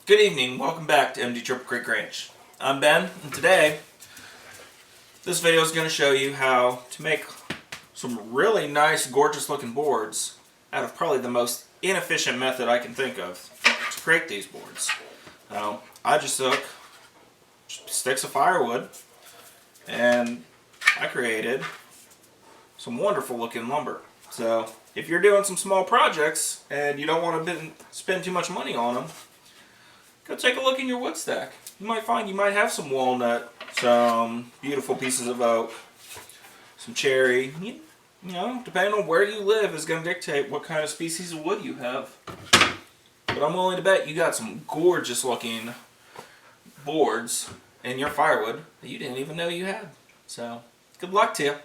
Good evening, welcome back to MD Triple Creek Ranch. I'm Ben, and today this video is going to show you how to make some really nice, gorgeous looking boards out of probably the most inefficient method I can think of to create these boards. Now, I just took sticks of firewood and I created some wonderful looking lumber. So if you're doing some small projects and you don't want to spend too much money on them, go take a look in your wood stack. You might find you might have some walnut, some beautiful pieces of oak, some cherry. You know, depending on where you live is going to dictate what kind of species of wood you have. But I'm willing to bet you got some gorgeous looking boards in your firewood that you didn't even know you had. So, good luck to you.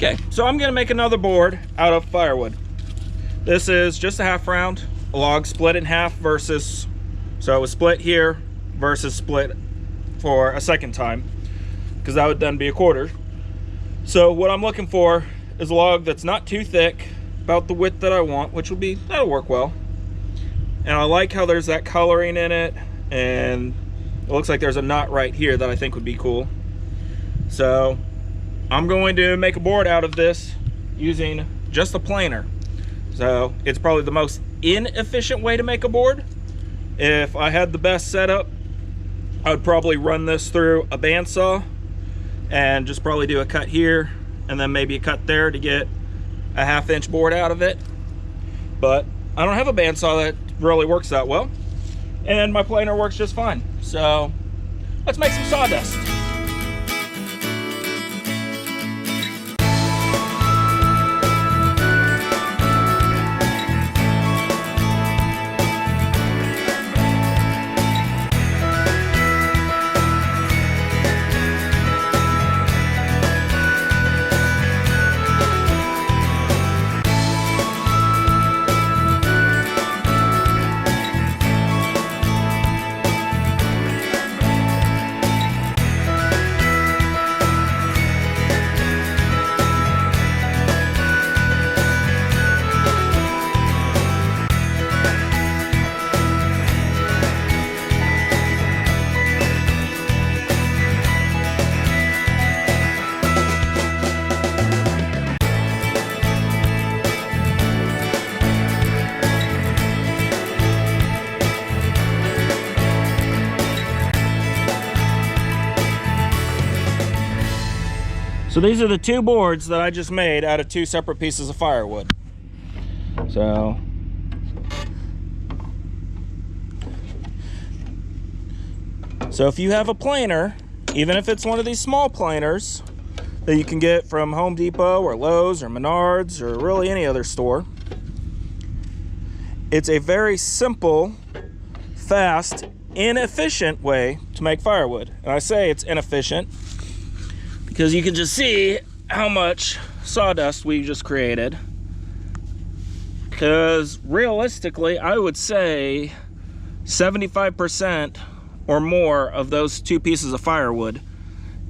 Okay, so I'm going to make another board out of firewood. This is just a half round, a log split in half versus, so it was split here versus split for a second time, because that would then be a quarter. So what I'm looking for is a log that's not too thick, about the width that I want, which will be, that'll work well. And I like how there's that coloring in it, and it looks like there's a knot right here that I think would be cool. So I'm going to make a board out of this using just a planer. So it's probably the most inefficient way to make a board. If I had the best setup, I would probably run this through a bandsaw and just probably do a cut here and then maybe a cut there to get a 1/2 inch board out of it. But I don't have a bandsaw that really works that well, and my planer works just fine. So let's make some sawdust. So these are the two boards that I just made out of two separate pieces of firewood. So if you have a planer, even if it's one of these small planers that you can get from Home Depot or Lowe's or Menards or really any other store, it's a very simple, fast, inefficient way to make firewood. And I say it's inefficient because you can just see how much sawdust we just created. Because realistically, I would say 75% or more of those two pieces of firewood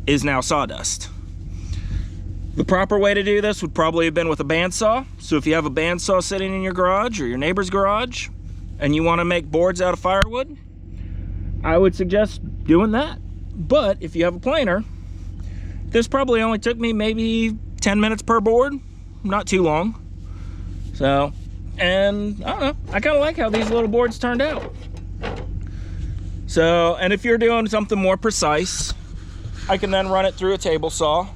is now sawdust. The proper way to do this would probably have been with a bandsaw. So if you have a bandsaw sitting in your garage or your neighbor's garage, and you want to make boards out of firewood, I would suggest doing that. But if you have a planer, this probably only took me maybe 10 minutes per board, not too long. So, and I don't know, I kind of like how these little boards turned out. So, and if you're doing something more precise, I can then run it through a table saw,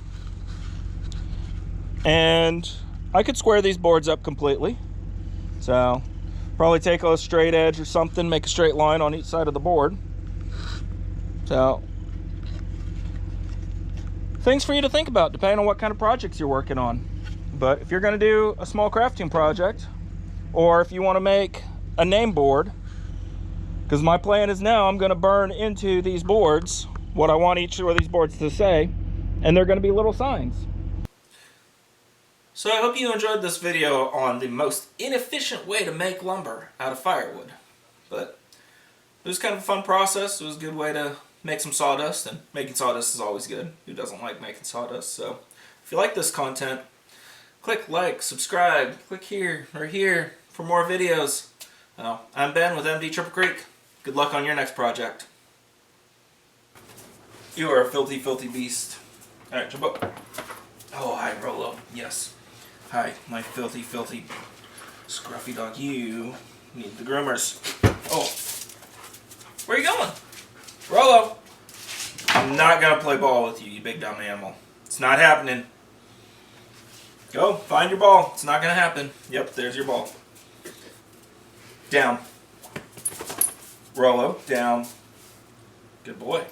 and I could square these boards up completely. So probably take a straight edge or something, make a straight line on each side of the board. So things for you to think about depending on what kind of projects you're working on. But if you're going to do a small crafting project, or if you want to make a name board, because my plan is now I'm going to burn into these boards what I want each of these boards to say, and they're going to be little signs. So I hope you enjoyed this video on the most inefficient way to make lumber out of firewood. But it was kind of a fun process. It was a good way to make some sawdust, and making sawdust is always good. Who doesn't like making sawdust? So if you like this content, click like, subscribe, click here or here for more videos. I'm Ben with MD Triple Creek. Good luck on your next project. You are a filthy, filthy beast. Alright, jump up. Oh, hi, Rolo. Yes. Hi, my filthy, filthy, scruffy dog. You need the groomers. Oh. Where are you going? Rolo. I'm not going to play ball with you, you big dumb animal. It's not happening. Go, find your ball. It's not going to happen. Yep, there's your ball. Down. Rolo, down. Good boy.